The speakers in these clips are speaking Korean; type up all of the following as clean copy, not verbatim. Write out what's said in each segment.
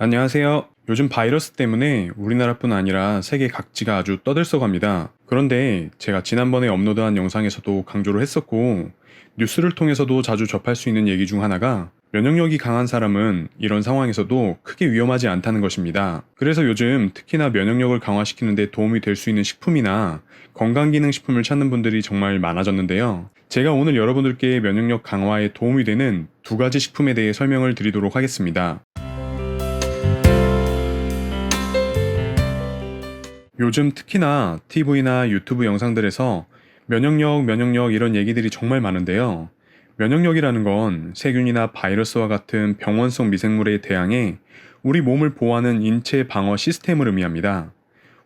안녕하세요. 요즘 바이러스 때문에 우리나라뿐 아니라 세계 각지가 아주 떠들썩합니다. 그런데 제가 지난번에 업로드한 영상에서도 강조를 했었고, 뉴스를 통해서도 자주 접할 수 있는 얘기 중 하나가 면역력이 강한 사람은 이런 상황에서도 크게 위험하지 않다는 것입니다. 그래서 요즘 특히나 면역력을 강화시키는 데 도움이 될 수 있는 식품이나 건강기능식품을 찾는 분들이 정말 많아졌는데요. 제가 오늘 여러분들께 면역력 강화에 도움이 되는 두 가지 식품에 대해 설명을 드리도록 하겠습니다. 요즘 특히나 TV나 유튜브 영상들에서 면역력 이런 얘기들이 정말 많은데요. 면역력이라는 건 세균이나 바이러스와 같은 병원성 미생물에 대항해 우리 몸을 보호하는 인체 방어 시스템을 의미합니다.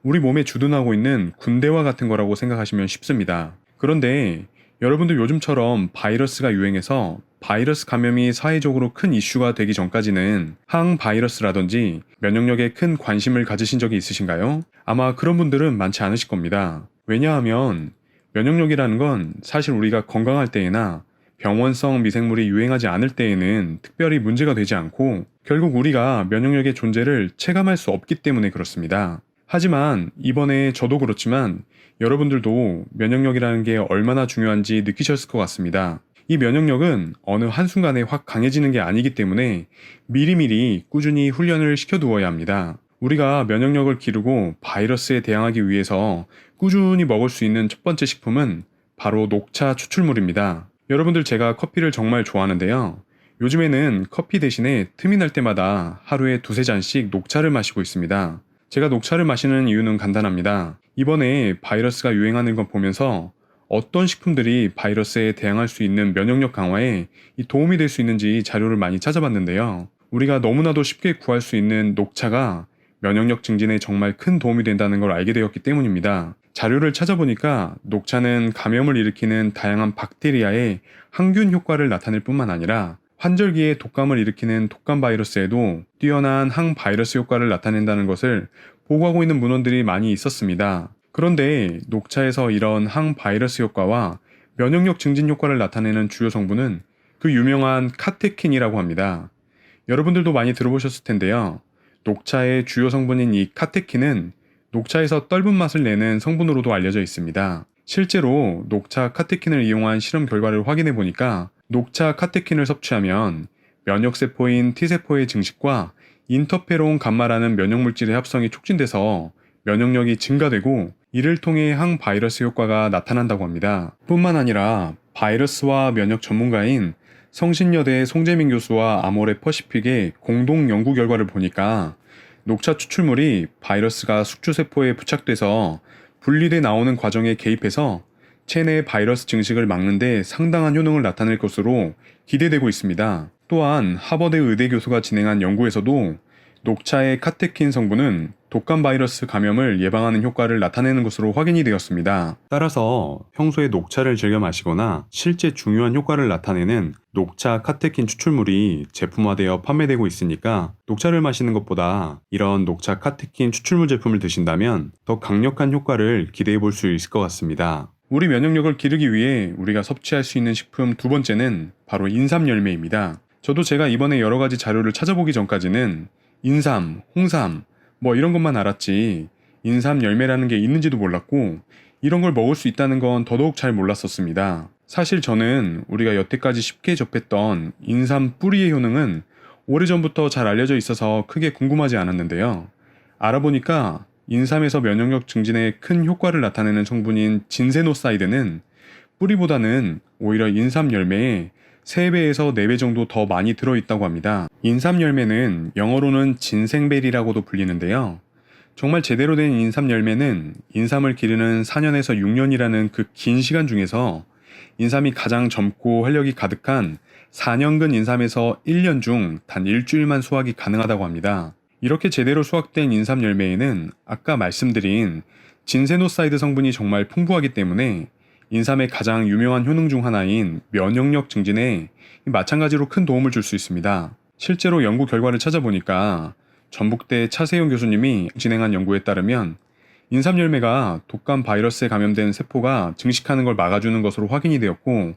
우리 몸에 주둔하고 있는 군대와 같은 거라고 생각하시면 쉽습니다. 그런데 여러분들 요즘처럼 바이러스가 유행해서 바이러스 감염이 사회적으로 큰 이슈가 되기 전까지는 항바이러스라든지 면역력에 큰 관심을 가지신 적이 있으신가요? 아마 그런 분들은 많지 않으실 겁니다. 왜냐하면 면역력이라는 건 사실 우리가 건강할 때에나 병원성 미생물이 유행하지 않을 때에는 특별히 문제가 되지 않고 결국 우리가 면역력의 존재를 체감할 수 없기 때문에 그렇습니다. 하지만 이번에 저도 그렇지만 여러분들도 면역력이라는 게 얼마나 중요한지 느끼셨을 것 같습니다. 이 면역력은 어느 한순간에 확 강해지는 게 아니기 때문에 미리미리 꾸준히 훈련을 시켜두어야 합니다. 우리가 면역력을 기르고 바이러스에 대항하기 위해서 꾸준히 먹을 수 있는 첫 번째 식품은 바로 녹차 추출물입니다. 여러분들 제가 커피를 정말 좋아하는데요. 요즘에는 커피 대신에 틈이 날 때마다 하루에 두세 잔씩 녹차를 마시고 있습니다. 제가 녹차를 마시는 이유는 간단합니다. 이번에 바이러스가 유행하는 걸 보면서 어떤 식품들이 바이러스에 대항할 수 있는 면역력 강화에 도움이 될 수 있는지 자료를 많이 찾아봤는데요. 우리가 너무나도 쉽게 구할 수 있는 녹차가 면역력 증진에 정말 큰 도움이 된다는 걸 알게 되었기 때문입니다. 자료를 찾아보니까 녹차는 감염을 일으키는 다양한 박테리아의 항균 효과를 나타낼 뿐만 아니라 환절기에 독감을 일으키는 독감 바이러스에도 뛰어난 항바이러스 효과를 나타낸다는 것을 보고하고 있는 문헌들이 많이 있었습니다. 그런데 녹차에서 이런 항바이러스 효과와 면역력 증진 효과를 나타내는 주요 성분은 그 유명한 카테킨이라고 합니다. 여러분들도 많이 들어보셨을 텐데요. 녹차의 주요 성분인 이 카테킨은 녹차에서 떫은 맛을 내는 성분으로도 알려져 있습니다. 실제로 녹차 카테킨을 이용한 실험 결과를 확인해 보니까 녹차 카테킨을 섭취하면 면역세포인 T세포의 증식과 인터페론 감마라는 면역물질의 합성이 촉진돼서 면역력이 증가되고 이를 통해 항바이러스 효과가 나타난다고 합니다. 뿐만 아니라 바이러스와 면역 전문가인 성신여대 송재민 교수와 아모레 퍼시픽의 공동 연구 결과를 보니까 녹차 추출물이 바이러스가 숙주세포에 부착돼서 분리돼 나오는 과정에 개입해서 체내 바이러스 증식을 막는 데 상당한 효능을 나타낼 것으로 기대되고 있습니다. 또한 하버드 의대 교수가 진행한 연구에서도 녹차의 카테킨 성분은 독감 바이러스 감염을 예방하는 효과를 나타내는 것으로 확인이 되었습니다. 따라서 평소에 녹차를 즐겨 마시거나 실제 중요한 효과를 나타내는 녹차 카테킨 추출물이 제품화되어 판매되고 있으니까 녹차를 마시는 것보다 이런 녹차 카테킨 추출물 제품을 드신다면 더 강력한 효과를 기대해 볼 수 있을 것 같습니다. 우리 면역력을 기르기 위해 우리가 섭취할 수 있는 식품 두 번째는 바로 인삼 열매입니다. 저도 제가 이번에 여러 가지 자료를 찾아보기 전까지는 인삼, 홍삼, 이런 것만 알았지 인삼 열매라는 게 있는지도 몰랐고 이런 걸 먹을 수 있다는 건 더더욱 잘 몰랐었습니다. 사실 저는 우리가 여태까지 쉽게 접했던 인삼 뿌리의 효능은 오래전부터 잘 알려져 있어서 크게 궁금하지 않았는데요. 알아보니까 인삼에서 면역력 증진에 큰 효과를 나타내는 성분인 진세노사이드는 뿌리보다는 오히려 인삼 열매에 3배에서 4배 정도 더 많이 들어있다고 합니다. 인삼 열매는 영어로는 진생베리라고도 불리는데요. 정말 제대로 된 인삼 열매는 인삼을 기르는 4년에서 6년이라는 그 긴 시간 중에서 인삼이 가장 젊고 활력이 가득한 4년근 인삼에서 1년 중 단 일주일만 수확이 가능하다고 합니다. 이렇게 제대로 수확된 인삼 열매에는 아까 말씀드린 진세노사이드 성분이 정말 풍부하기 때문에 인삼의 가장 유명한 효능 중 하나인 면역력 증진에 마찬가지로 큰 도움을 줄 수 있습니다. 실제로 연구 결과를 찾아보니까 전북대 차세용 교수님이 진행한 연구에 따르면 인삼 열매가 독감 바이러스에 감염된 세포가 증식하는 걸 막아주는 것으로 확인이 되었고,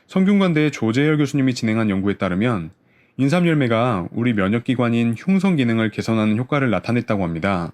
성균관대 조재열 교수님이 진행한 연구에 따르면 인삼열매가 우리 면역기관인 흉성 기능을 개선하는 효과를 나타냈다고 합니다.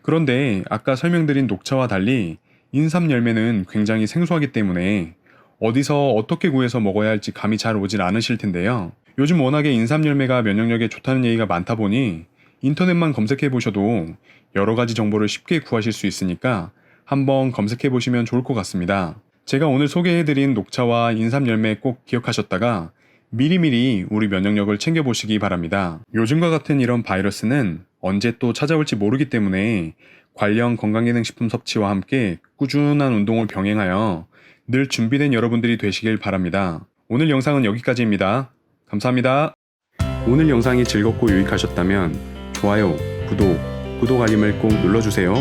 그런데 아까 설명드린 녹차와 달리 인삼열매는 굉장히 생소하기 때문에 어디서 어떻게 구해서 먹어야 할지 감이 잘 오질 않으실 텐데요. 요즘 워낙에 인삼열매가 면역력에 좋다는 얘기가 많다 보니 인터넷만 검색해 보셔도 여러 가지 정보를 쉽게 구하실 수 있으니까 한번 검색해 보시면 좋을 것 같습니다. 제가 오늘 소개해드린 녹차와 인삼열매 꼭 기억하셨다가 미리미리 우리 면역력을 챙겨보시기 바랍니다. 요즘과 같은 이런 바이러스는 언제 또 찾아올지 모르기 때문에 관련 건강기능식품 섭취와 함께 꾸준한 운동을 병행하여 늘 준비된 여러분들이 되시길 바랍니다. 오늘 영상은 여기까지입니다. 감사합니다. 오늘 영상이 즐겁고 유익하셨다면 좋아요, 구독 알림을 꼭 눌러주세요.